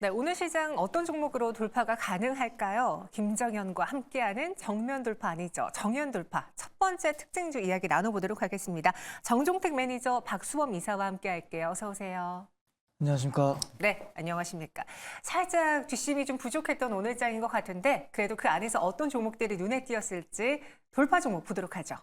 네, 오늘 시장 어떤 종목으로 돌파가 가능할까요? 김정현과 함께하는 정면 돌파 아니죠. 정연 돌파. 첫 번째 특징주 이야기 나눠보도록 하겠습니다. 정종택 매니저, 박수범 이사와 함께할게요. 어서 오세요. 안녕하십니까. 네, 안녕하십니까. 살짝 뒷심이 좀 부족했던 오늘장인 것 같은데 그래도 그 안에서 어떤 종목들이 눈에 띄었을지 돌파 종목 보도록 하죠.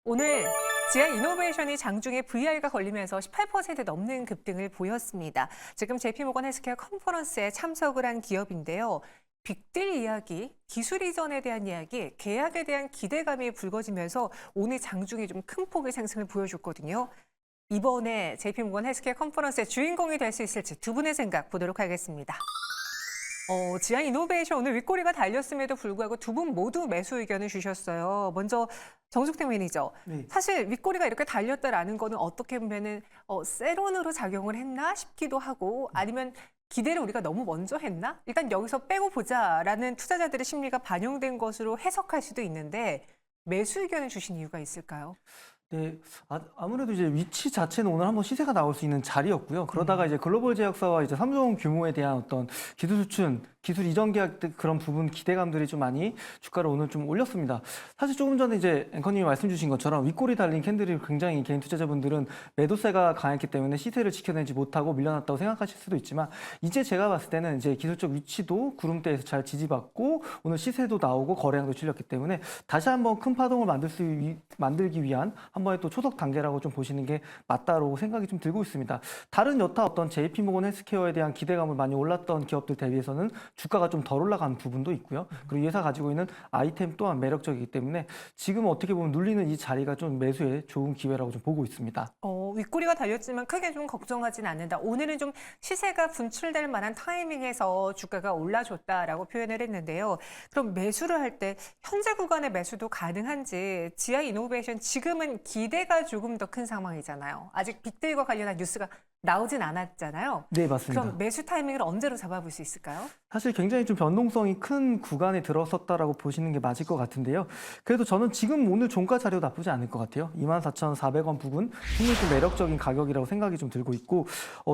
오늘 지하이노베이션이 장중에 VR가 걸리면서 18% 넘는 급등을 보였습니다. 지금 JP모건 헬스케어 컨퍼런스에 참석을 한 기업인데요. 빅딜 이야기, 기술 이전에 대한 이야기, 계약에 대한 기대감이 불거지면서 오늘 장중에 좀 큰 폭의 상승을 보여줬거든요. 이번에 JP모건 헬스케어 컨퍼런스의 주인공이 될 수 있을지 두 분의 생각 보도록 하겠습니다. 지하이노베이션 오늘 윗꼬리가 달렸음에도 불구하고 두 분 모두 매수 의견을 주셨어요. 먼저 정종택 매니저. 네. 사실 윗꼬리가 이렇게 달렸다라는 거는 어떻게 보면은 세론으로 작용을 했나 싶기도 하고 아니면 기대를 우리가 너무 먼저 했나? 일단 여기서 빼고 보자라는 투자자들의 심리가 반영된 것으로 해석할 수도 있는데 매수 의견을 주신 이유가 있을까요? 네, 아무래도 이제 위치 자체는 오늘 한번 시세가 나올 수 있는 자리였고요. 그러다가 이제 글로벌 제약사와 이제 삼성 규모에 대한 어떤 기술 수출, 기술 이전 계약 등 그런 부분 기대감들이 좀 많이 주가를 오늘 좀 올렸습니다. 사실 조금 전에 이제 앵커님이 말씀 주신 것처럼 윗꼬리 달린 캔들이 굉장히 개인 투자자분들은 매도세가 강했기 때문에 시세를 지켜내지 못하고 밀려났다고 생각하실 수도 있지만 이제 제가 봤을 때는 이제 기술적 위치도 구름대에서 잘 지지받고 오늘 시세도 나오고 거래량도 실렸기 때문에 다시 한번 큰 파동을 만들기 위한 한 번의 또 초석 단계라고 좀 보시는 게 맞다고 생각이 좀 들고 있습니다. 다른 여타 어떤 JP모건 헬스케어에 대한 기대감을 많이 올랐던 기업들 대비해서는 주가가 좀 덜 올라간 부분도 있고요. 그리고 이 회사 가지고 있는 아이템 또한 매력적이기 때문에 지금 어떻게 보면 눌리는 이 자리가 좀 매수에 좋은 기회라고 좀 보고 있습니다. 윗꼬리가 달렸지만 크게 좀 걱정하진 않는다. 오늘은 좀 시세가 분출될 만한 타이밍에서 주가가 올라줬다라고 표현을 했는데요. 그럼 매수를 할 때 현재 구간의 매수도 가능한지 지하이노베이션 지금은 기대가 조금 더 큰 상황이잖아요. 아직 빅데이와 관련한 뉴스가 나오진 않았잖아요. 네, 맞습니다. 그럼 매수 타이밍을 언제로 잡아볼 수 있을까요? 사실 굉장히 좀 변동성이 큰 구간에 들어섰다라고 보시는 게 맞을 것 같은데요. 그래도 저는 지금 오늘 종가 자료 나쁘지 않을 것 같아요. 24,400원 부근 충분히 좀 매력적인 가격이라고 생각이 좀 들고 있고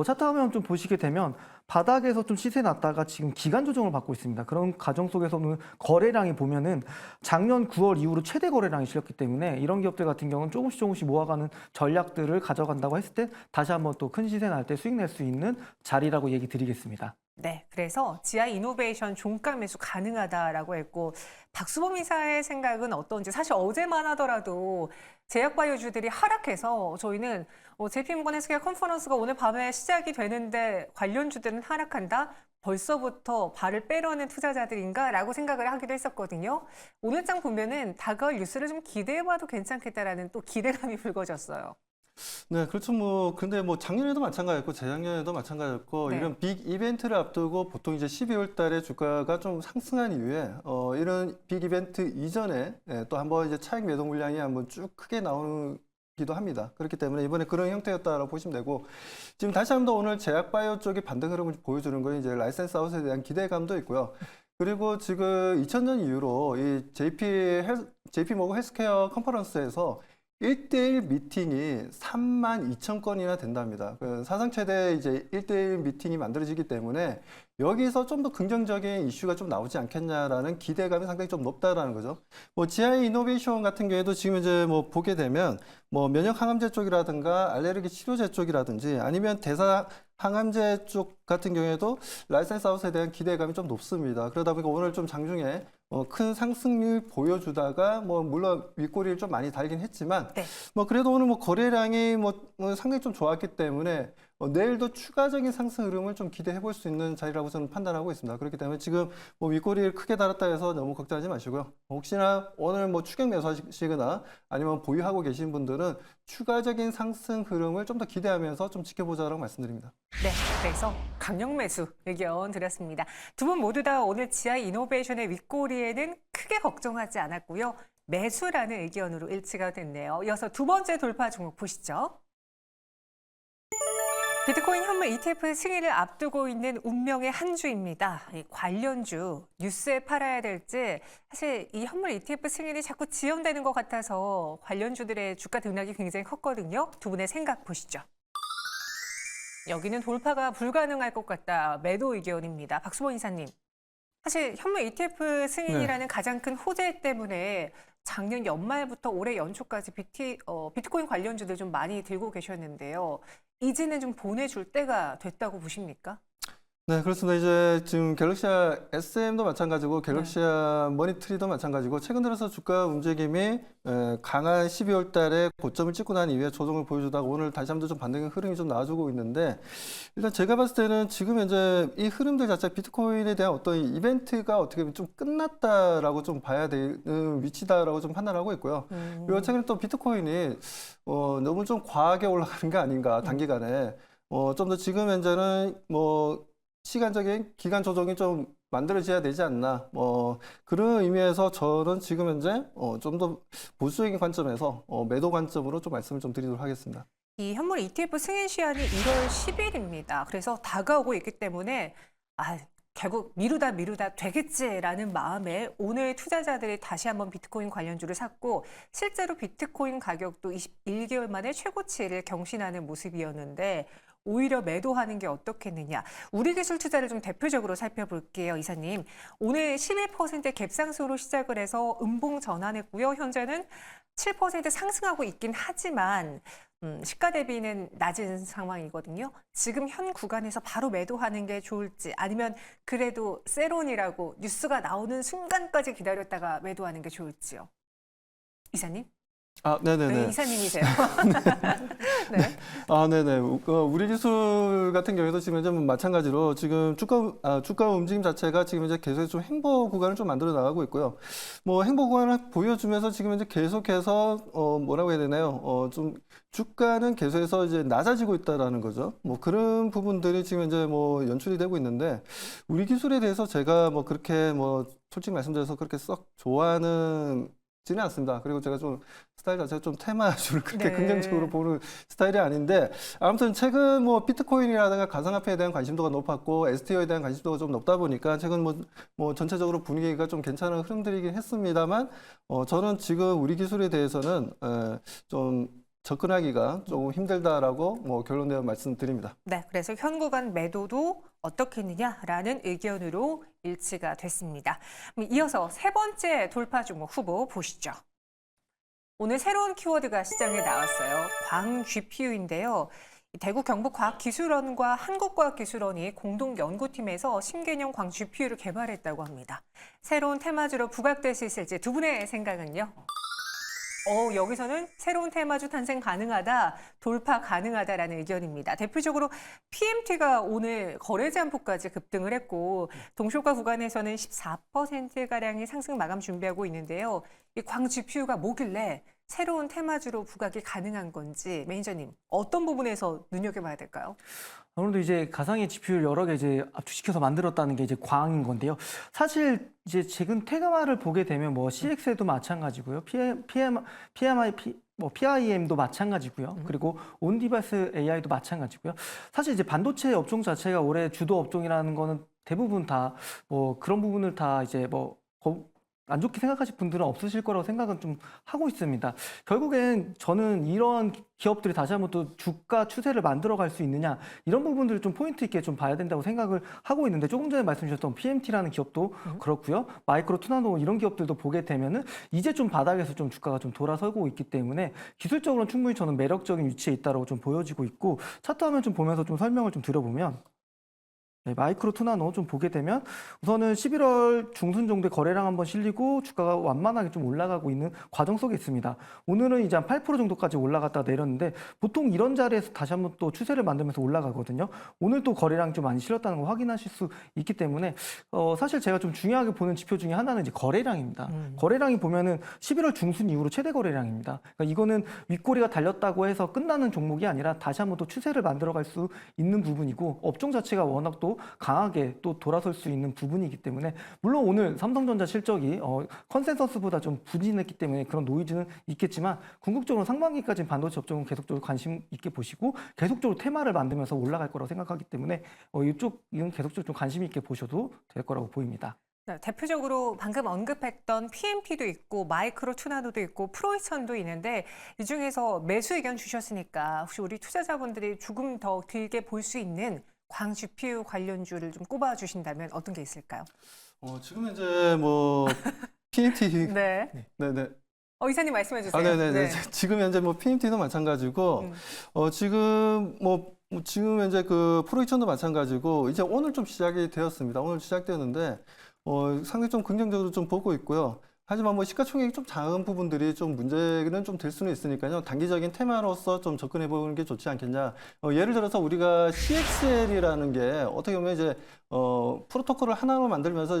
차트 화면 좀 보시게 되면 바닥에서 좀 시세 났다가 지금 기간 조정을 받고 있습니다. 그런 과정 속에서는 거래량이 보면은 작년 9월 이후로 최대 거래량이 실렸기 때문에 이런 기업들 같은 경우는 조금씩 모아가는 전략들을 가져간다고 했을 때 다시 한번 또 큰 시세 날 때 수익 낼 수 있는 자리라고 얘기 드리겠습니다. 네, 그래서 지하이노베이션 종가 매수 가능하다라고 했고 박수범 이사의 생각은 어떤지 사실 어제만 하더라도 제약바이오주들이 하락해서 저희는 JP모건 헬스케어 컨퍼런스가 오늘 밤에 시작이 되는데 관련주들은 하락한다? 벌써부터 발을 빼려는 투자자들인가라고 생각을 하기도 했었거든요. 오늘 장 보면은 다가올 뉴스를 좀 기대해봐도 괜찮겠다라는 또 기대감이 불거졌어요. 네, 그렇죠. 근데 작년에도 마찬가지였고, 재작년에도 마찬가지였고, 네. 이런 빅 이벤트를 앞두고 보통 이제 12월 달에 주가가 좀 상승한 이후에, 이런 빅 이벤트 이전에 또 한번 이제 차익 매도 물량이 한번 쭉 크게 나오기도 합니다. 그렇기 때문에 이번에 그런 형태였다라고 보시면 되고, 지금 다시 한번 더 오늘 제약바이오 쪽의 반등 흐름을 보여주는 건 이제 라이센스 아웃에 대한 기대감도 있고요. 그리고 지금 2000년 이후로 이 JP모건 헬스케어 컨퍼런스에서 1대1 미팅이 32,000건이나 된답니다. 사상 최대 이제 1대1 미팅이 만들어지기 때문에 여기서 좀 더 긍정적인 이슈가 좀 나오지 않겠냐라는 기대감이 상당히 좀 높다라는 거죠. GI 이노베이션 같은 경우에도 지금 이제 보게 되면 면역 항암제 쪽이라든가 알레르기 치료제 쪽이라든지 아니면 대사 항암제 쪽 같은 경우에도 라이센스 아웃에 대한 기대감이 좀 높습니다. 그러다 보니까 오늘 좀 장중에 큰 상승률 보여주다가 물론 윗꼬리를 좀 많이 달긴 했지만 네. 그래도 오늘 거래량이 상당히 좀 좋았기 때문에 내일도 추가적인 상승 흐름을 좀 기대해 볼 수 있는 자리라고 저는 판단하고 있습니다. 그렇기 때문에 지금 윗꼬리를 크게 달았다 해서 너무 걱정하지 마시고요. 혹시나 오늘 추격 매수하시거나 아니면 보유하고 계신 분들은 추가적인 상승 흐름을 좀 더 기대하면서 좀 지켜보자라고 말씀드립니다. 네, 그래서 강력 매수 의견 드렸습니다. 두 분 모두 다 오늘 지하이노베이션의 윗꼬리에는 크게 걱정하지 않았고요. 매수라는 의견으로 일치가 됐네요. 이어서 두 번째 돌파 종목 보시죠. 비트코인 현물 ETF 승인을 앞두고 있는 운명의 한 주입니다. 관련주 뉴스에 팔아야 될지 사실 이 현물 ETF 승인이 자꾸 지연되는 것 같아서 관련주들의 주가 등락이 굉장히 컸거든요. 두 분의 생각 보시죠. 여기는 돌파가 불가능할 것 같다. 매도 의견입니다. 박수범 이사님. 사실 현물 ETF 승인이라는 가장 큰 호재 때문에 작년 연말부터 올해 연초까지 비트코인 관련주들 좀 많이 들고 계셨는데요. 이제는 좀 보내줄 때가 됐다고 보십니까? 네, 그렇습니다. 이제 지금 갤럭시아 SM도 마찬가지고 갤럭시아 머니트리도 마찬가지고 최근 들어서 주가 움직임이 강한 12월 달에 고점을 찍고 난 이후에 조정을 보여주다가 오늘 다시 한번 좀 반등의 흐름이 좀 나와주고 있는데 일단 제가 봤을 때는 지금 현재 이 흐름들 자체 비트코인에 대한 어떤 이벤트가 어떻게 보면 좀 끝났다라고 좀 봐야 되는 위치다라고 좀 판단하고 있고요. 그리고 최근에 또 비트코인이 너무 좀 과하게 올라가는 게 아닌가 단기간에 좀 더 지금 현재는 뭐 시간적인 기간 조정이 좀 만들어져야 되지 않나. 그런 의미에서 저는 지금 현재 좀 더 보수적인 관점에서 매도 관점으로 좀 말씀을 좀 드리도록 하겠습니다. 이 현물 ETF 승인 시한이 1월 10일입니다. 그래서 다가오고 있기 때문에 결국 미루다 되겠지라는 마음에 오늘 투자자들이 다시 한번 비트코인 관련주를 샀고 실제로 비트코인 가격도 21개월 만에 최고치를 경신하는 모습이었는데 오히려 매도하는 게 어떻겠느냐. 우리기술 투자를 좀 대표적으로 살펴볼게요, 이사님. 오늘 11% 갭상승으로 시작을 해서 음봉 전환했고요. 현재는 7% 상승하고 있긴 하지만 시가 대비는 낮은 상황이거든요. 지금 현 구간에서 바로 매도하는 게 좋을지 아니면 그래도 세론이라고 뉴스가 나오는 순간까지 기다렸다가 매도하는 게 좋을지요. 이사님? 네네네. 네, 이사님이세요. 네. 네네. 우리 기술 같은 경우에도 지금 현재 마찬가지로 지금 주가 움직임 자체가 지금 이제 계속 좀 행보 구간을 좀 만들어 나가고 있고요. 뭐 행보 구간을 보여주면서 지금 이제 계속해서 뭐라고 해야 되나요? 좀 주가는 계속해서 이제 낮아지고 있다라는 거죠. 뭐 그런 부분들이 지금 이제 뭐 연출이 되고 있는데 우리 기술에 대해서 제가 뭐 그렇게 뭐 솔직히 말씀드려서 그렇게 썩 좋아하는 지는 않습니다. 그리고 제가 좀 스타일 자체가 좀 테마주를 그렇게 긍정적으로 보는 스타일이 아닌데 아무튼 최근 뭐 비트코인이라든가 가상화폐에 대한 관심도가 높았고 STO에 대한 관심도가 좀 높다 보니까 최근 뭐 전체적으로 분위기가 좀 괜찮은 흐름들이긴 했습니다만 저는 지금 우리 기술에 대해서는 좀 접근하기가 조금 힘들다라고 뭐 결론내어 말씀드립니다. 네, 그래서 현 구간 매도도 어떻겠느냐라는 의견으로 일치가 됐습니다. 이어서 세 번째 돌파 종목 후보 보시죠. 오늘 새로운 키워드가 시장에 나왔어요. 광 GPU인데요. 대구 경북과학기술원과 한국과학기술원이 공동 연구팀에서 신개념 광 GPU를 개발했다고 합니다. 새로운 테마주로 부각될 수 있을지 두 분의 생각은요? 여기서는 새로운 테마주 탄생 가능하다, 돌파 가능하다라는 의견입니다. 대표적으로 PMT가 오늘 거래 잔폭까지 급등을 했고 동시효과 구간에서는 14%가량의 상승 마감 준비하고 있는데요. 이 광 GPU가 뭐길래 새로운 테마주로 부각이 가능한 건지 매니저님 어떤 부분에서 눈여겨봐야 될까요? 아무래도 이제 가상의 GPU를 여러 개 이제 압축시켜서 만들었다는 게 이제 광인 건데요. 사실 이제 최근 테마를 보게 되면 뭐 CX에도 마찬가지고요. PIM도 마찬가지고요. 그리고 온디바이스 AI도 마찬가지고요. 사실 이제 반도체 업종 자체가 올해 주도 업종이라는 거는 대부분 다 뭐 그런 부분을 다 이제 안 좋게 생각하실 분들은 없으실 거라고 생각은 좀 하고 있습니다. 결국엔 저는 이런 기업들이 다시 한번 또 주가 추세를 만들어갈 수 있느냐 이런 부분들을 좀 포인트 있게 좀 봐야 된다고 생각을 하고 있는데 조금 전에 말씀 주셨던 PMT라는 기업도 그렇고요. 마이크로 투나노 이런 기업들도 보게 되면은 이제 좀 바닥에서 좀 주가가 좀 돌아서고 있기 때문에 기술적으로는 충분히 저는 매력적인 위치에 있다고 좀 보여지고 있고 차트 화면 좀 보면서 좀 설명을 좀 드려보면 마이크로 투나노 좀 보게 되면 우선은 11월 중순 정도에 거래량 한번 실리고 주가가 완만하게 좀 올라가고 있는 과정 속에 있습니다. 오늘은 이제 한 8% 정도까지 올라갔다가 내렸는데 보통 이런 자리에서 다시 한번 또 추세를 만들면서 올라가거든요. 오늘 또 거래량이 좀 많이 실렸다는 거 확인하실 수 있기 때문에 사실 제가 좀 중요하게 보는 지표 중에 하나는 이제 거래량입니다. 거래량이 보면은 11월 중순 이후로 최대 거래량입니다. 그러니까 이거는 윗꼬리가 달렸다고 해서 끝나는 종목이 아니라 다시 한번 또 추세를 만들어갈 수 있는 부분이고 업종 자체가 워낙 또 강하게 또 돌아설 수 있는 부분이기 때문에 물론 오늘 삼성전자 실적이 컨센서스보다 좀 부진했기 때문에 그런 노이즈는 있겠지만 궁극적으로 상반기까지는 반도체 업종은 계속적으로 관심 있게 보시고 계속적으로 테마를 만들면서 올라갈 거라고 생각하기 때문에 이쪽은 계속적으로 좀 관심 있게 보셔도 될 거라고 보입니다. 네, 대표적으로 방금 언급했던 PMT도 있고 마이크로 투나노도 있고 프로이천도 있는데 이 중에서 매수 의견 주셨으니까 혹시 우리 투자자분들이 조금 더 길게 볼 수 있는 광 GPU 관련주를 좀 꼽아 주신다면 어떤 게 있을까요? 지금 이제 뭐 PMT 네. 네네. 이사님 말씀해 주세요. 네네네. 네. 지금 현재 뭐 PMT도 마찬가지고 지금 현재 그 프로이천도 마찬가지고 이제 오늘 좀 시작이 되었습니다. 오늘 시작되었는데 상당히 좀 긍정적으로 좀 보고 있고요. 하지만 뭐 시가총액이 좀 작은 부분들이 좀 문제는 좀 될 수는 있으니까요. 단기적인 테마로서 좀 접근해 보는 게 좋지 않겠냐. 예를 들어서 우리가 CXL이라는 게 어떻게 보면 이제 프로토콜을 하나로 만들면서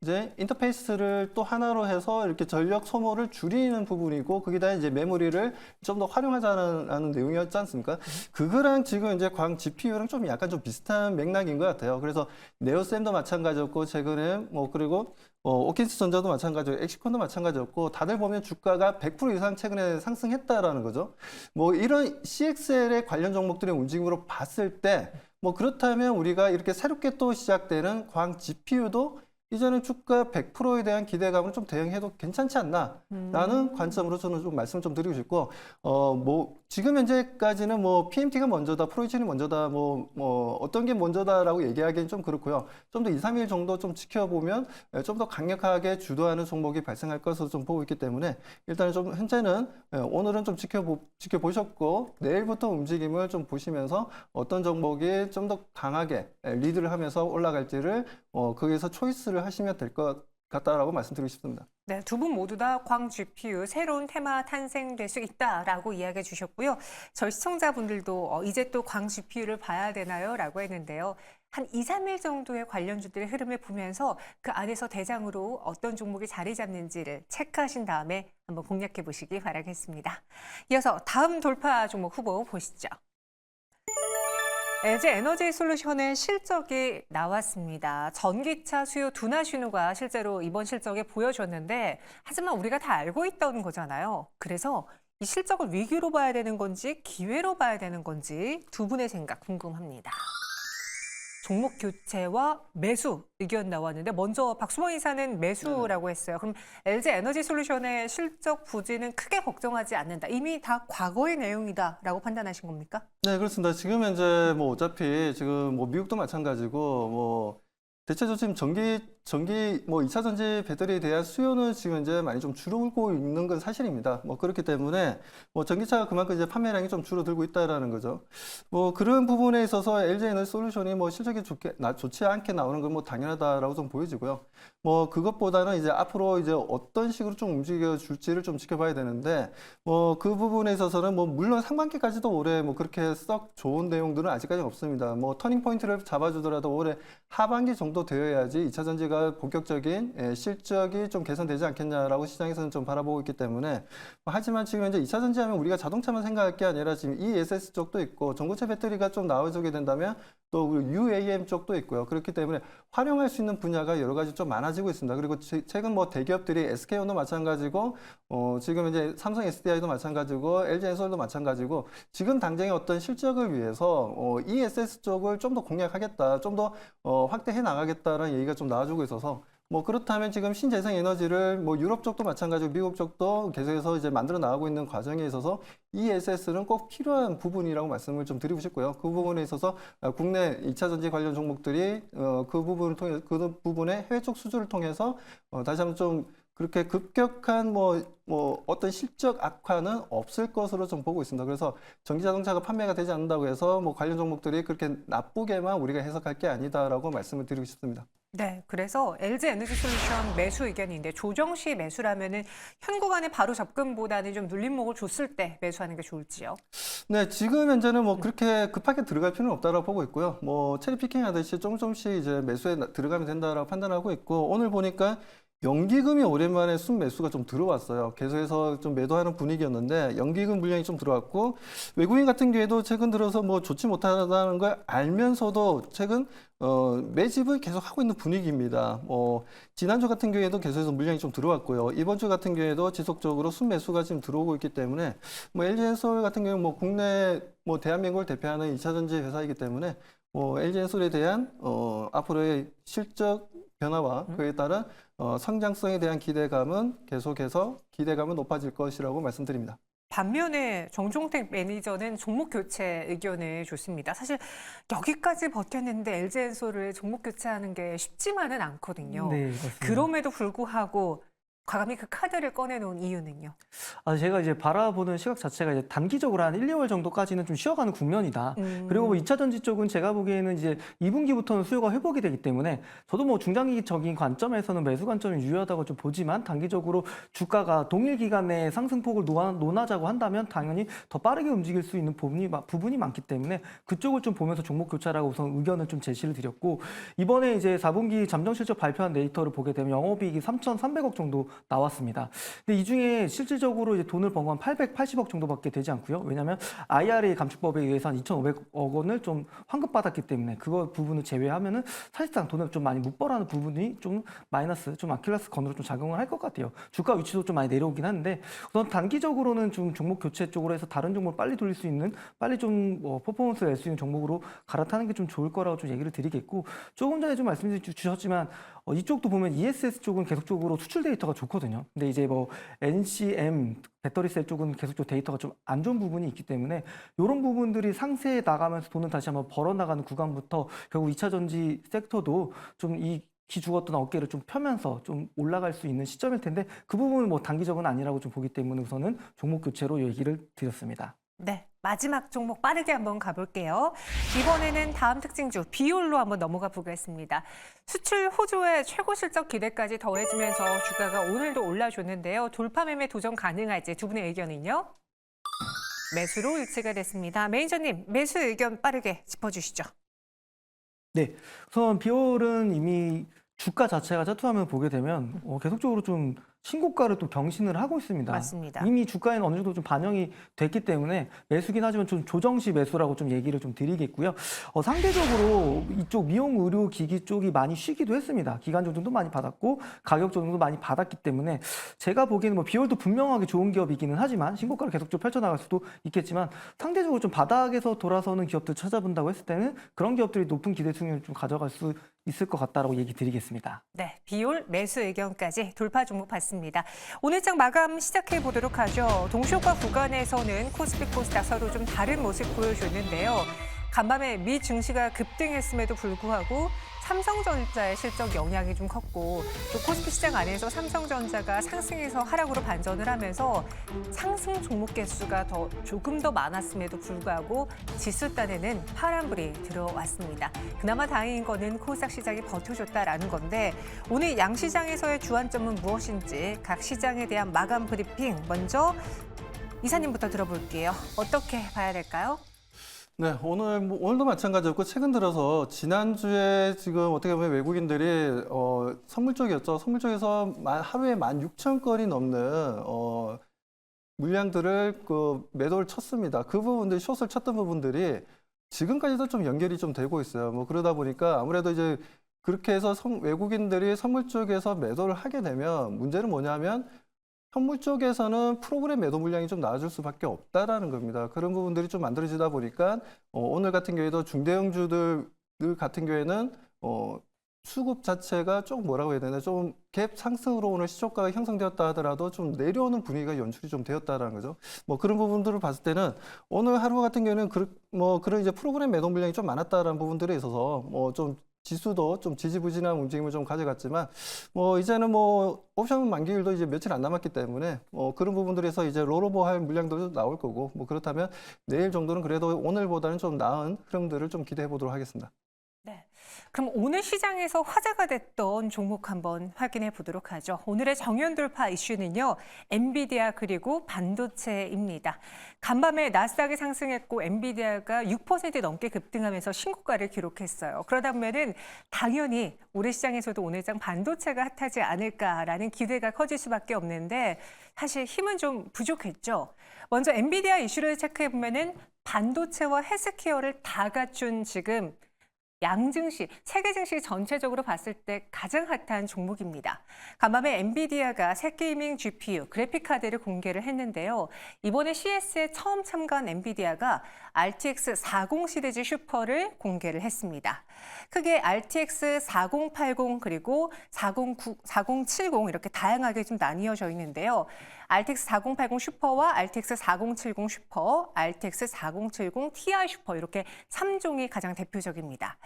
이제 인터페이스를 또 하나로 해서 이렇게 전력 소모를 줄이는 부분이고 거기다 이제 메모리를 좀 더 활용하자는 내용이었지 않습니까? 그거랑 지금 이제 광 GPU랑 좀 약간 좀 비슷한 맥락인 것 같아요. 그래서 네오셈도 마찬가지였고 최근에 뭐 그리고 오킨스 전자도 마찬가지고 엑시콘도 마찬가지였고 다들 보면 주가가 100% 이상 최근에 상승했다라는 거죠. 뭐 이런 CXL의 관련 종목들의 움직임으로 봤을 때 뭐 그렇다면 우리가 이렇게 새롭게 또 시작되는 광 GPU도 이제는 주가 100%에 대한 기대감을 좀 대응해도 괜찮지 않나라는 관점으로 저는 좀 말씀을 좀 드리고 싶고, 뭐 지금 현재까지는 뭐 PMT가 먼저다, 프로이천이 먼저다, 뭐 어떤 게 먼저다라고 얘기하기는 좀 그렇고요. 좀 더 2, 3일 정도 좀 지켜보면 좀 더 강력하게 주도하는 종목이 발생할 것으로 좀 보고 있기 때문에 일단은 좀 현재는 오늘은 좀 지켜보셨고 내일부터 움직임을 좀 보시면서 어떤 종목이 좀 더 강하게 리드를 하면서 올라갈지를 거기에서 초이스를 하시면 될 것 같다라고 말씀드리고 싶습니다. 네, 두 분 모두 다 광 GPU 새로운 테마 탄생될 수 있다라고 이야기해 주셨고요. 저희 시청자분들도 이제 또 광 GPU를 봐야 되나요? 라고 했는데요. 한 2, 3일 정도의 관련주들의 흐름을 보면서 그 안에서 대장으로 어떤 종목이 자리 잡는지를 체크하신 다음에 한번 공략해 보시기 바라겠습니다. 이어서 다음 돌파 종목 후보 보시죠. LG 에너지 솔루션의 실적이 나왔습니다. 전기차 수요 둔화 신호가 실제로 이번 실적에 보여줬는데 하지만 우리가 다 알고 있던 거잖아요. 그래서 이 실적을 위기로 봐야 되는 건지 기회로 봐야 되는 건지 두 분의 생각 궁금합니다. 종목 교체와 매수 의견 나왔는데 먼저 박수봉 이사는 매수라고 했어요. 그럼 LG 에너지 솔루션의 실적 부진은 크게 걱정하지 않는다. 이미 다 과거의 내용이다라고 판단하신 겁니까? 네, 그렇습니다. 지금 현재 뭐 어차피 지금 뭐 미국도 마찬가지고 뭐 대체적으로 지금 전기 뭐 2차 전지 배터리에 대한 수요는 지금 현재 많이 좀 줄어들고 있는 건 사실입니다. 뭐 그렇기 때문에 뭐 전기차가 그만큼 이제 판매량이 좀 줄어들고 있다라는 거죠. 뭐 그런 부분에 있어서 LG 에너지 솔루션이 뭐 실적이 좋지 않게 나오는 건 뭐 당연하다라고 좀 보여지고요. 뭐 그것보다는 이제 앞으로 이제 어떤 식으로 좀 움직여 줄지를 좀 지켜봐야 되는데 뭐 그 부분에 있어서는 뭐 물론 상반기까지도 올해 뭐 그렇게 썩 좋은 내용들은 아직까지 없습니다. 뭐 터닝 포인트를 잡아주더라도 올해 하반기 정도 되어야지 2차 전지가 본격적인 실적이 좀 개선되지 않겠냐라고 시장에서는 좀 바라보고 있기 때문에 하지만 지금 현재 2차 전지 하면 우리가 자동차만 생각할 게 아니라 지금 ESS 쪽도 있고 전고체 배터리가 좀 나와주게 된다면 또 UAM 쪽도 있고요. 그렇기 때문에 활용할 수 있는 분야가 여러 가지 좀 많아지고 있습니다. 그리고 최근 뭐 대기업들이 SK온도 마찬가지고 지금 이제 삼성 SDI도 마찬가지고 LG엔솔도 마찬가지고 지금 당장의 어떤 실적을 위해서 ESS 쪽을 좀 더 공략하겠다, 좀 더 확대해 나가겠다라는 얘기가 좀 나와주고 있어서 뭐 그렇다면 지금 신재생 에너지를 뭐 유럽 쪽도 마찬가지고 미국 쪽도 계속해서 이제 만들어 나가고 있는 과정에 있어서 ESS는 꼭 필요한 부분이라고 말씀을 좀 드리고 싶고요. 그 부분에 있어서 국내 2차 전지 관련 종목들이 그 부분을 통해 그 부분의 해외 쪽 수주를 통해서 다시 한번 좀 그렇게 급격한 뭐 어떤 실적 악화는 없을 것으로 좀 보고 있습니다. 그래서 전기 자동차가 판매가 되지 않는다고 해서 뭐 관련 종목들이 그렇게 나쁘게만 우리가 해석할 게 아니다라고 말씀을 드리고 싶습니다. 네, 그래서 LG 에너지 솔루션 매수 의견인데 조정 시 매수라면은 현구간에 바로 접근보다는 좀 눌림목을 줬을 때 매수하는 게 좋을지요? 네, 지금 현재는 뭐 그렇게 급하게 들어갈 필요는 없다라고 보고 있고요. 뭐 체리 피킹 하듯이 조금씩 이제 매수에 들어가면 된다라고 판단하고 있고 오늘 보니까 연기금이 오랜만에 순매수가 좀 들어왔어요. 계속해서 좀 매도하는 분위기였는데 연기금 물량이 좀 들어왔고 외국인 같은 경우에도 최근 들어서 뭐 좋지 못하다는 걸 알면서도 최근 매집을 계속 하고 있는 분위기입니다. 지난주 같은 경우에도 계속해서 물량이 좀 들어왔고요. 이번 주 같은 경우에도 지속적으로 순매수가 지금 들어오고 있기 때문에 뭐 LG엔솔 같은 경우 뭐 국내 뭐 대한민국을 대표하는 2차 전지 회사이기 때문에 LG엔솔에 대한 앞으로의 실적 변화와 그에 따른 성장성에 대한 기대감은 계속해서 기대감은 높아질 것이라고 말씀드립니다. 반면에 정종택 매니저는 종목 교체 의견을 줬습니다. 사실 여기까지 버텼는데 LG엔솔을 종목 교체하는 게 쉽지만은 않거든요. 네, 맞습니다. 그럼에도 불구하고 과감히 그 카드를 꺼내놓은 이유는요? 제가 이제 바라보는 시각 자체가 이제 단기적으로 한 1, 2월 정도까지는 좀 쉬어가는 국면이다. 그리고 뭐 2차 전지 쪽은 제가 보기에는 이제 2분기부터는 수요가 회복이 되기 때문에 저도 뭐 중장기적인 관점에서는 매수 관점이 유효하다고 좀 보지만 단기적으로 주가가 동일 기간에 상승폭을 논하자고 한다면 당연히 더 빠르게 움직일 수 있는 부분이 많기 때문에 그쪽을 좀 보면서 종목 교차라고 우선 의견을 좀 제시를 드렸고 이번에 이제 4분기 잠정 실적 발표한 데이터를 보게 되면 영업이익이 3,300억 정도 나왔습니다. 근데 이 중에 실질적으로 이제 돈을 번 건 880억 정도밖에 되지 않고요. 왜냐하면 IRA 감축법에 의해서 한 2,500억 원을 좀 환급받았기 때문에 그거 부분을 제외하면은 사실상 돈을 좀 많이 못 벌하는 부분이 좀 마이너스, 좀 아킬레스 건으로 좀 작용을 할 것 같아요. 주가 위치도 좀 많이 내려오긴 하는데 우선 단기적으로는 좀 종목 교체 쪽으로 해서 다른 종목을 빨리 돌릴 수 있는 빨리 좀 퍼포먼스를 낼 수 있는 종목으로 갈아타는 게 좀 좋을 거라고 좀 얘기를 드리겠고 조금 전에 좀 말씀 주셨지만 이쪽도 보면 ESS 쪽은 계속적으로 수출 데이터가 좋거든요. 근데 이제 뭐 NCM 배터리셀 쪽은 계속적으로 데이터가 좀 안 좋은 부분이 있기 때문에 이런 부분들이 상세에 나가면서 돈을 다시 한번 벌어 나가는 구간부터 결국 2차 전지 섹터도 좀 이 기죽었던 어깨를 좀 펴면서 좀 올라갈 수 있는 시점일 텐데 그 부분은 뭐 단기적은 아니라고 좀 보기 때문에 우선은 종목 교체로 얘기를 드렸습니다. 네, 마지막 종목 빠르게 한번 가볼게요. 이번에는 다음 특징주 비올로 한번 넘어가 보겠습니다. 수출 호조의 최고 실적 기대까지 더해지면서 주가가 오늘도 올라줬는데요. 돌파 매매 도전 가능할지 두 분의 의견은요? 매수로 일치가 됐습니다. 매니저님, 매수 의견 빠르게 짚어주시죠. 네, 우선 비올은 이미 주가 자체가 차트화면 보게 되면 계속적으로 좀 신고가를 또 경신을 하고 있습니다. 맞습니다. 이미 주가에는 어느 정도 좀 반영이 됐기 때문에 매수긴 하지만 좀 조정시 매수라고 좀 얘기를 좀 드리겠고요. 상대적으로 이쪽 미용 의료 기기 쪽이 많이 쉬기도 했습니다. 기간 조정도 많이 받았고 가격 조정도 많이 받았기 때문에 제가 보기에는 뭐 비올도 분명하게 좋은 기업이기는 하지만 신고가를 계속적으로 펼쳐나갈 수도 있겠지만 상대적으로 좀 바닥에서 돌아서는 기업들 찾아본다고 했을 때는 그런 기업들이 높은 기대 수익률을 좀 가져갈 수 있을 것 같다라고 얘기 드리겠습니다. 네, 비올 매수 의견까지 돌파 종목 봤습니다. 오늘 장 마감 시작해 보도록 하죠. 동시효과 구간에서는 코스피 코스닥 서로 좀 다른 모습 보여줬는데요. 간밤에 미 증시가 급등했음에도 불구하고 삼성전자의 실적 영향이 좀 컸고 또 코스피 시장 안에서 삼성전자가 상승해서 하락으로 반전을 하면서 상승 종목 개수가 조금 더 많았음에도 불구하고 지수단에는 파란불이 들어왔습니다. 그나마 다행인 거는 코스닥 시장이 버텨줬다라는 건데 오늘 양시장에서의 주안점은 무엇인지 각 시장에 대한 마감 브리핑 먼저 이사님부터 들어볼게요. 어떻게 봐야 될까요? 네, 오늘도 마찬가지였고, 최근 들어서 지난주에 지금 어떻게 보면 외국인들이, 선물 쪽이었죠. 선물 쪽에서 하루에 16,000건이 넘는, 물량들을 매도를 쳤습니다. 그 부분들이 숏을 쳤던 부분들이 지금까지도 좀 연결이 좀 되고 있어요. 뭐 그러다 보니까 아무래도 이제 그렇게 해서 외국인들이 선물 쪽에서 매도를 하게 되면 문제는 뭐냐면 현물 쪽에서는 프로그램 매도 물량이 좀 나아질 수밖에 없다라는 겁니다. 그런 부분들이 좀 만들어지다 보니까 오늘 같은 경우에도 중대형주들 같은 경우에는 수급 자체가 좀 뭐라고 해야 되나 좀 갭 상승으로 오늘 시초가가 형성되었다 하더라도 좀 내려오는 분위기가 연출이 좀 되었다라는 거죠. 뭐 그런 부분들을 봤을 때는 오늘 하루 같은 경우에는 그런 이제 프로그램 매도 물량이 좀 많았다라는 부분들에 있어서 좀 지수도 좀 지지부진한 움직임을 좀 가져갔지만 이제는 옵션 만기일도 이제 며칠 안 남았기 때문에 그런 부분들에서 이제 롤오버 할 물량도 나올 거고 그렇다면 내일 정도는 그래도 오늘보다는 좀 나은 흐름들을 좀 기대해 보도록 하겠습니다. 네. 그럼 오늘 시장에서 화제가 됐던 종목 한번 확인해 보도록 하죠. 오늘의 정면 돌파 이슈는요. 엔비디아 그리고 반도체입니다. 간밤에 나스닥이 상승했고 엔비디아가 6% 넘게 급등하면서 신고가를 기록했어요. 그러다 보면은 당연히 올해 시장에서도 오늘 장 반도체가 핫하지 않을까라는 기대가 커질 수밖에 없는데 사실 힘은 좀 부족했죠. 먼저 엔비디아 이슈를 체크해 보면은 반도체와 헬스케어를 다 갖춘 지금 양증시, 세계 증시 전체적으로 봤을 때 가장 핫한 종목입니다. 간밤에 엔비디아가 새 게이밍 GPU, 그래픽카드를 공개를 했는데요. 이번에 CES에 처음 참가한 엔비디아가 RTX 40 시리즈 슈퍼를 공개를 했습니다. 크게 RTX 4080 그리고 4070 이렇게 다양하게 좀 나뉘어져 있는데요. RTX 4080 슈퍼와 RTX 4070 슈퍼, RTX 4070 Ti 슈퍼 이렇게 3종이 가장 대표적입니다.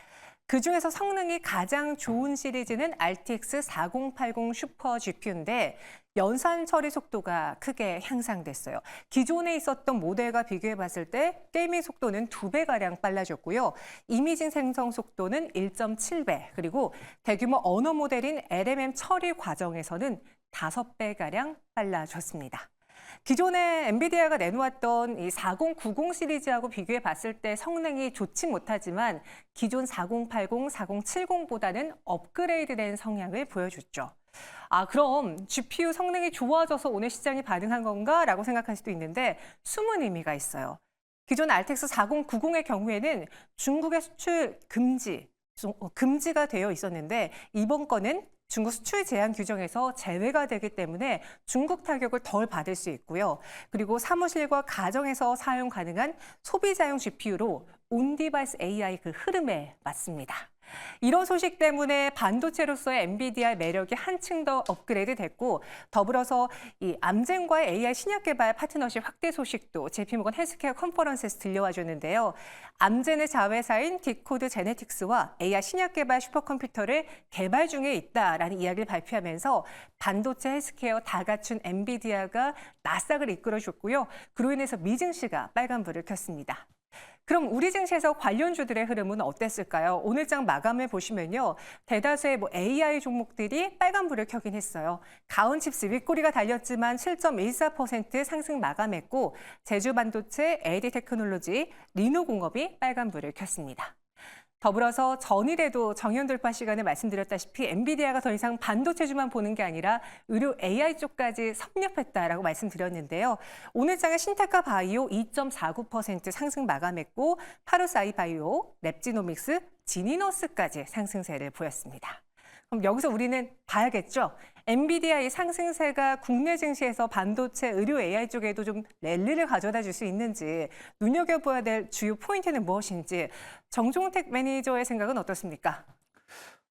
그중에서 성능이 가장 좋은 시리즈는 RTX 4080 슈퍼 GPU인데 연산 처리 속도가 크게 향상됐어요. 기존에 있었던 모델과 비교해 봤을 때 게이밍 속도는 2배가량 빨라졌고요. 이미징 생성 속도는 1.7배, 그리고 대규모 언어 모델인 LMM 처리 과정에서는 5배가량 빨라졌습니다. 기존에 엔비디아가 내놓았던 이 4090 시리즈하고 비교해 봤을 때 성능이 좋지 못하지만 기존 4080, 4070보다는 업그레이드된 성향을 보여줬죠. 그럼 GPU 성능이 좋아져서 오늘 시장이 반응한 건가? 라고 생각할 수도 있는데 숨은 의미가 있어요. 기존 RTX 4090의 경우에는 중국의 수출 금지가 되어 있었는데 이번 건은 중국 수출 제한 규정에서 제외가 되기 때문에 중국 타격을 덜 받을 수 있고요. 그리고 사무실과 가정에서 사용 가능한 소비자용 GPU로 온디바이스 AI 그 흐름에 맞습니다. 이런 소식 때문에 반도체로서의 엔비디아의 매력이 한층 더 업그레이드 됐고 더불어서 이 암젠과의 AI 신약 개발 파트너십 확대 소식도 JP모건 헬스케어 컨퍼런스에서 들려와 줬는데요. 암젠의 자회사인 디코드 제네틱스와 AI 신약 개발 슈퍼컴퓨터를 개발 중에 있다라는 이야기를 발표하면서 반도체 헬스케어 다 갖춘 엔비디아가 나스닥을 이끌어줬고요. 그로 인해서 미증시가 빨간불을 켰습니다. 그럼 우리 증시에서 관련주들의 흐름은 어땠을까요? 오늘 장 마감을 보시면요. 대다수의 AI 종목들이 빨간불을 켜긴 했어요. 가온칩스 윗꼬리가 달렸지만 7.14% 상승 마감했고 제주반도체, LD테크놀로지, 리노공업이 빨간불을 켰습니다. 더불어서 전일에도 정연 돌파 시간에 말씀드렸다시피 엔비디아가 더 이상 반도체주만 보는 게 아니라 의료 AI 쪽까지 섭렵했다라고 말씀드렸는데요. 오늘 장의 신테카 바이오 2.49% 상승 마감했고 파루사이 바이오, 랩지노믹스, 지니너스까지 상승세를 보였습니다. 그럼 여기서 우리는 봐야겠죠. 엔비디아의 상승세가 국내 증시에서 반도체, 의료 AI 쪽에도 좀 랠리를 가져다 줄 수 있는지 눈여겨봐야 될 주요 포인트는 무엇인지 정종택 매니저의 생각은 어떻습니까?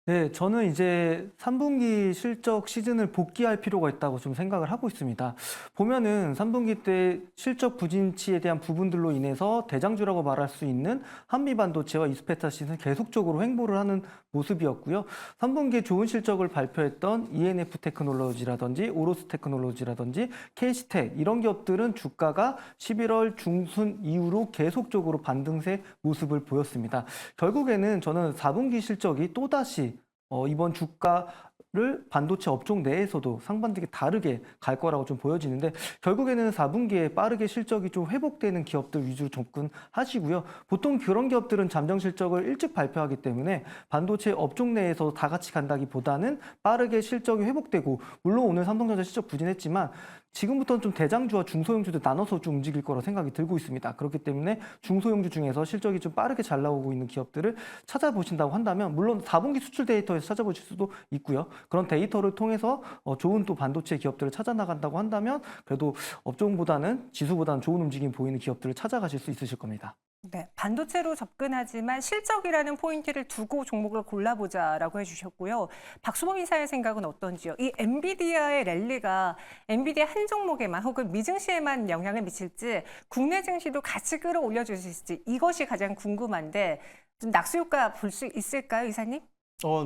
네, 저는 이제 3분기 실적 시즌을 복귀할 필요가 있다고 좀 생각을 하고 있습니다. 보면은 3분기 때 실적 부진치에 대한 부분들로 인해서 대장주라고 말할 수 있는 한미반도체와 이스페타시는 계속적으로 횡보를 하는 모습이었고요. 3분기에 좋은 실적을 발표했던 ENF 테크놀로지라든지 오로스 테크놀로지라든지 KC텍 이런 기업들은 주가가 11월 중순 이후로 계속적으로 반등세 모습을 보였습니다. 결국에는 저는 4분기 실적이 또다시 이번 주가를 반도체 업종 내에서도 상반되게 다르게 갈 거라고 좀 보여지는데 결국에는 4분기에 빠르게 실적이 좀 회복되는 기업들 위주로 접근하시고요. 보통 그런 기업들은 잠정 실적을 일찍 발표하기 때문에 반도체 업종 내에서 다 같이 간다기보다는 빠르게 실적이 회복되고 물론 오늘 삼성전자 실적 부진했지만 지금부터는 좀 대장주와 중소형주도 나눠서 좀 움직일 거라 생각이 들고 있습니다. 그렇기 때문에 중소형주 중에서 실적이 좀 빠르게 잘 나오고 있는 기업들을 찾아보신다고 한다면 물론 4분기 수출 데이터에서 찾아보실 수도 있고요. 그런 데이터를 통해서 좋은 또 반도체 기업들을 찾아 나간다고 한다면 그래도 업종보다는 지수보다는 좋은 움직임 보이는 기업들을 찾아가실 수 있으실 겁니다. 네, 반도체로 접근하지만 실적이라는 포인트를 두고 종목을 골라보자라고 해주셨고요. 박수범 이사의 생각은 어떤지요? 이 엔비디아의 랠리가 엔비디아 한 종목에만 혹은 미증시에만 영향을 미칠지 국내 증시도 같이 끌어올려 주실지 이것이 가장 궁금한데 좀 낙수 효과 볼 수 있을까요, 이사님?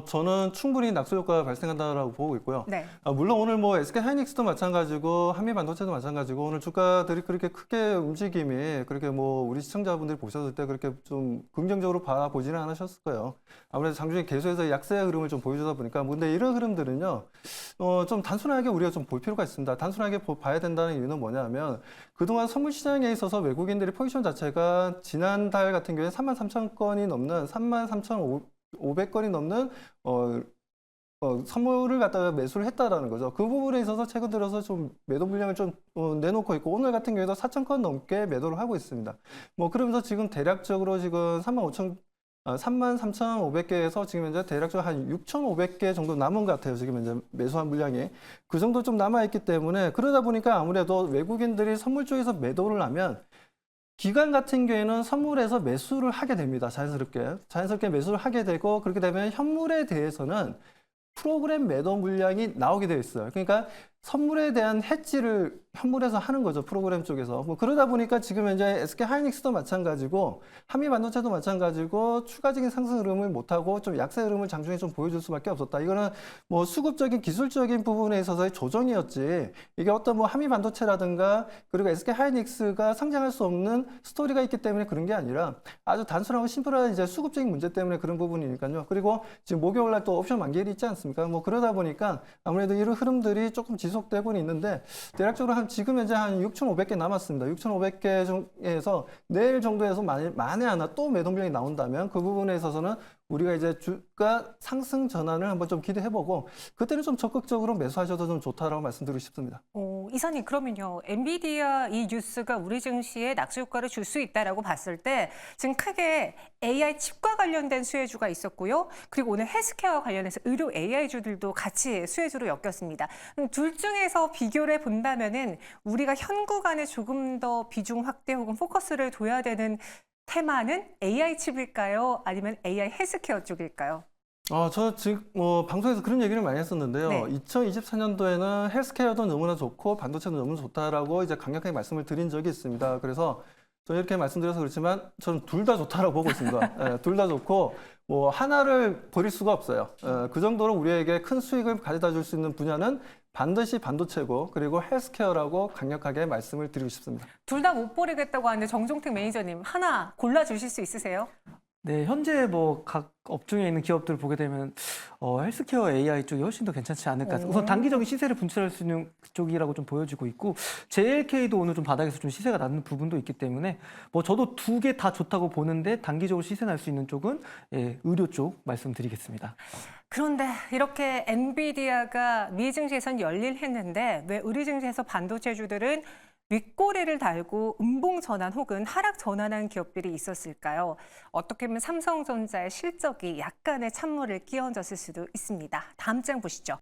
저는 충분히 낙수 효과가 발생한다라고 보고 있고요. 네. 물론 오늘 SK 하이닉스도 마찬가지고 한미반도체도 마찬가지고 오늘 주가들이 그렇게 크게 움직임이 그렇게 우리 시청자분들이 보셨을 때 그렇게 좀 긍정적으로 바라보지는 않으셨을 거예요. 아무래도 장중에 계속해서 약세 흐름을 좀 보여주다 보니까 근데 이런 흐름들은요, 좀 단순하게 우리가 좀 볼 필요가 있습니다. 단순하게 봐야 된다는 이유는 뭐냐면 그동안 선물 시장에 있어서 외국인들의 포지션 자체가 지난달 같은 경우에 33,000건이 넘는 33,500건이 넘는 선물을 갖다가 매수를 했다라는 거죠. 그 부분에 있어서 최근 들어서 좀 매도 물량을 좀 내놓고 있고 오늘 같은 경우에도 4,000건 넘게 매도를 하고 있습니다. 그러면서 지금 대략적으로 지금 33,500개에서 지금 현재 대략적으로 한 6,500개 정도 남은 것 같아요. 지금 현재 매수한 물량이. 그 정도 좀 남아있기 때문에 그러다 보니까 아무래도 외국인들이 선물 쪽에서 매도를 하면 기관 같은 경우에는 선물에서 매수를 하게 됩니다. 자연스럽게 매수를 하게 되고 그렇게 되면 현물에 대해서는 프로그램 매도 물량이 나오게 되어 있어요. 그러니까 선물에 대한 해지를 현물에서 하는 거죠. 프로그램 쪽에서. 뭐 그러다 보니까 지금 현재 SK하이닉스도 마찬가지고 한미반도체도 마찬가지고 추가적인 상승 흐름을 못하고 좀 약세 흐름을 장중에 좀 보여줄 수밖에 없었다. 이거는 뭐 수급적인 기술적인 부분에 있어서의 조정이었지. 이게 어떤 뭐 한미반도체라든가 그리고 SK하이닉스가 상장할 수 없는 스토리가 있기 때문에 그런 게 아니라 아주 단순하고 심플한 이제 수급적인 문제 때문에 그런 부분이니까요. 그리고 지금 목요일 날 또 옵션 만기일이 있지 않습니까? 뭐 그러다 보니까 아무래도 이런 흐름들이 조금 지속되고는 있는데 대략적으로 지금 현재 한 6,500개 남았습니다. 6,500개 중에서 내일 정도에서 만에 하나 또 매도 물량이 나온다면 그 부분에 있어서는 우리가 이제 주가 상승 전환을 한번 좀 기대해보고 그때는 좀 적극적으로 매수하셔도 좀 좋다라고 말씀드리고 싶습니다. 이사님 그러면요. 엔비디아 이 뉴스가 우리 증시에 낙수 효과를 줄 수 있다라고 봤을 때 지금 크게 AI 칩과 관련된 수혜주가 있었고요. 그리고 오늘 헬스케어와 관련해서 의료 AI주들도 같이 수혜주로 엮였습니다. 둘 중에서 비교를 본다면은 우리가 현 구간에 조금 더 비중 확대 혹은 포커스를 둬야 되는 테마는 AI 칩일까요? 아니면 AI 헬스케어 쪽일까요? 저 지금 뭐 방송에서 그런 얘기를 많이 했었는데요. 네. 2024년도에는 헬스케어도 너무나 좋고 반도체도 너무 좋다라고 이제 강력하게 말씀을 드린 적이 있습니다. 그래서 저는 이렇게 말씀드려서 그렇지만 저는 둘 다 좋다라고 보고 있습니다. 둘 다 좋고 뭐 하나를 버릴 수가 없어요. 그 정도로 우리에게 큰 수익을 가져다 줄 수 있는 분야는 반드시 반도체고 그리고 헬스케어라고 강력하게 말씀을 드리고 싶습니다. 둘 다 못 버리겠다고 하는데 정종택 매니저님 하나 골라주실 수 있으세요? 네, 현재 뭐 각 업종에 있는 기업들을 보게 되면 헬스케어 AI 쪽이 훨씬 더 괜찮지 않을까. 우선 단기적인 시세를 분출할 수 있는 쪽이라고 좀 보여지고 있고 JLK도 오늘 좀 바닥에서 좀 시세가 낮는 부분도 있기 때문에 뭐 저도 두 개 다 좋다고 보는데 단기적으로 시세 날 수 있는 쪽은 의료 쪽 말씀드리겠습니다. 그런데 이렇게 엔비디아가 미 증시에선 열일했는데 왜 우리 증시에서 반도체주들은 윗꼬리를 달고 음봉 전환 혹은 하락 전환한 기업들이 있었을까요? 어떻게 보면 삼성전자의 실적이 약간의 찬물을 끼얹었을 수도 있습니다. 다음 장 보시죠.